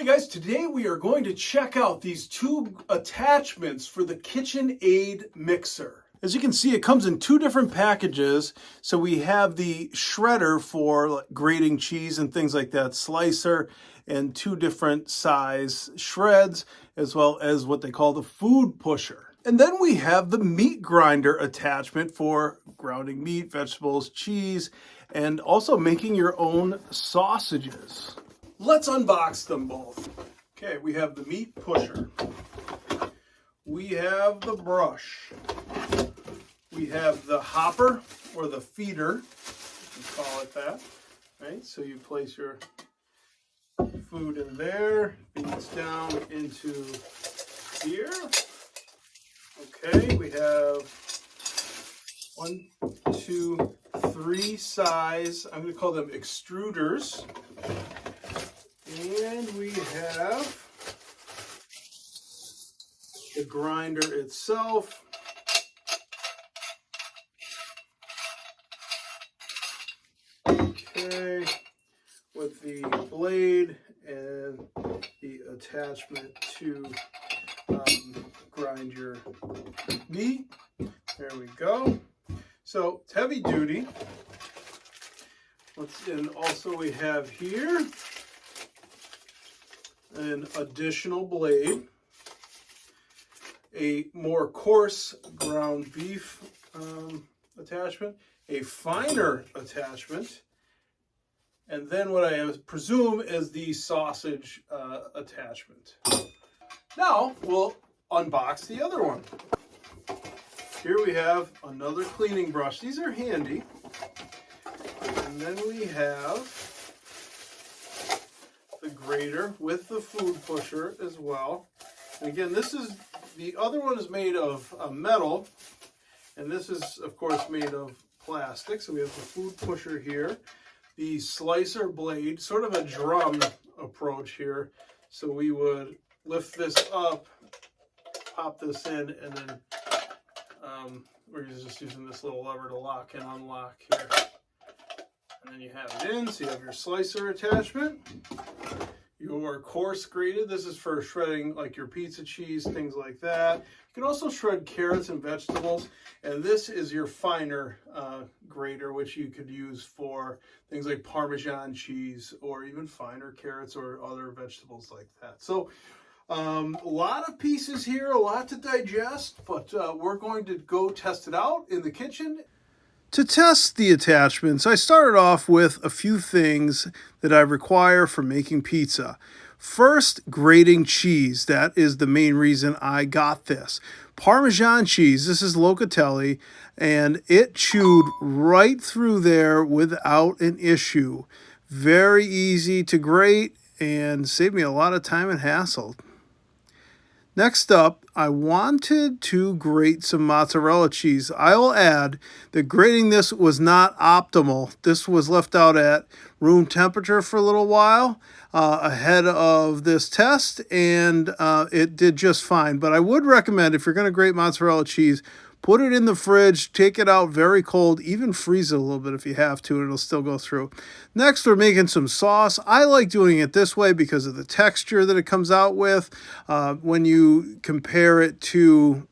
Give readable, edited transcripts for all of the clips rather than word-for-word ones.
guys, today we are going to check out these two attachments for the KitchenAid mixer. As you can see, it comes in two different packages. So we have the shredder for grating cheese and things like that, slicer, and two different size shreds, as well as what they call the food pusher. And then we have the meat grinder attachment for grounding meat, vegetables, cheese, and also making your own sausages. Let's unbox them both. Okay, we have the meat pusher. We have the brush. We have the hopper, or the feeder, you can call it that. Right, so you place your food in there, beans down into here. Okay, we have 1, 2, 3 size, I'm going to call them extruders. And we have the grinder itself. Okay, with the blade and the attachment to grind your meat. There we go. So it's heavy duty. And also we have here an additional blade, a more coarse ground beef attachment, a finer attachment, and then what I presume is the sausage attachment. Now we'll unbox the other one. Here we have another cleaning brush. These are handy. And then we have the grater with the food pusher as well. And again, the other one is made of metal, and this is of course made of plastic. So we have the food pusher here, the slicer blade, sort of a drum approach here. So we would lift this up, pop this in, and then we're just using this little lever to lock and unlock here. And then you have it in, so you have your slicer attachment. Your coarse grated, this is for shredding like your pizza cheese, things like that. You can also shred carrots and vegetables. And this is your finer grater, which you could use for things like Parmesan cheese or even finer carrots or other vegetables like that. So a lot of pieces here, a lot to digest, but we're going to go test it out in the kitchen. To test the attachments, I started off with a few things that I require for making pizza. First, grating cheese. That is the main reason I got this. Parmesan cheese, this is Locatelli, and it chewed right through there without an issue. Very easy to grate and saved me a lot of time and hassle. Next up, I wanted to grate some mozzarella cheese. I will add that grating this was not optimal. This was left out at room temperature for a little while ahead of this test, and it did just fine. But I would recommend, if you're going to grate mozzarella cheese, put it in the fridge, take it out very cold, even freeze it a little bit if you have to, and it'll still go through. Next, we're making some sauce. I like doing it this way because of the texture that it comes out with. When you compare it to,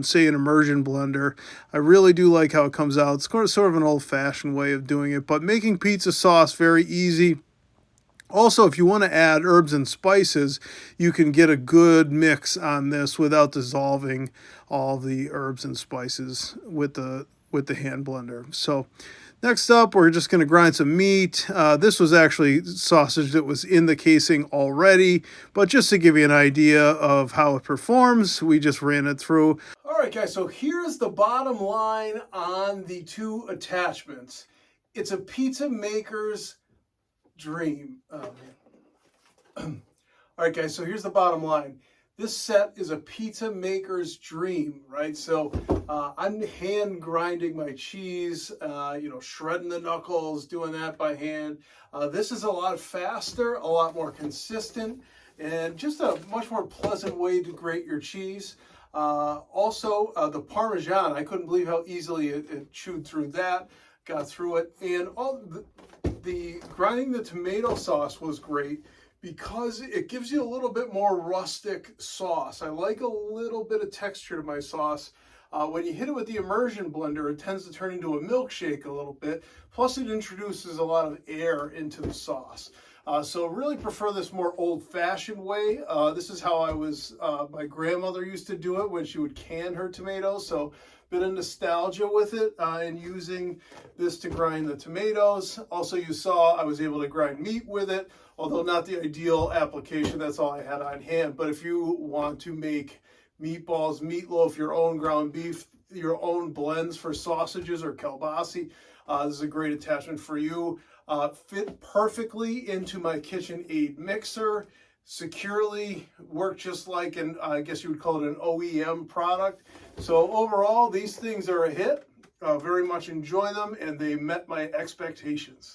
say, an immersion blender, I really do like how it comes out. It's sort of an old-fashioned way of doing it, but making pizza sauce, very easy. Also, if you want to add herbs and spices, you can get a good mix on this without dissolving all the herbs and spices with the hand blender. So next up, we're just going to grind some meat. This was actually sausage that was in the casing already, but just to give you an idea of how it performs, we just ran it through. All right, guys, so here's the bottom line on the two attachments. It's a pizza maker's dream. Oh, man. All right, guys, so here's the bottom line. This set is a pizza maker's dream, right? So I'm hand grinding my cheese, shredding the knuckles, doing that by hand. This is a lot faster, a lot more consistent, and just a much more pleasant way to grate your cheese. Also, the Parmesan, I couldn't believe how easily it chewed through that, got through it. And all the grinding the tomato sauce was great because it gives you a little bit more rustic sauce. I like a little bit of texture to my sauce. When you hit it with the immersion blender, it tends to turn into a milkshake a little bit. Plus, it introduces a lot of air into the sauce. So really prefer this more old-fashioned way. This is how my grandmother used to do it when she would can her tomatoes. So bit of nostalgia with it and using this to grind the tomatoes. Also, you saw I was able to grind meat with it, although not the ideal application. That's all I had on hand. But if you want to make meatballs, meatloaf, your own ground beef, your own blends for sausages or kielbasi, this is a great attachment for you. Fit perfectly into my KitchenAid mixer, securely, work just like I guess you would call it an OEM product. So overall, these things are a hit. Very much enjoy them, and they met my expectations.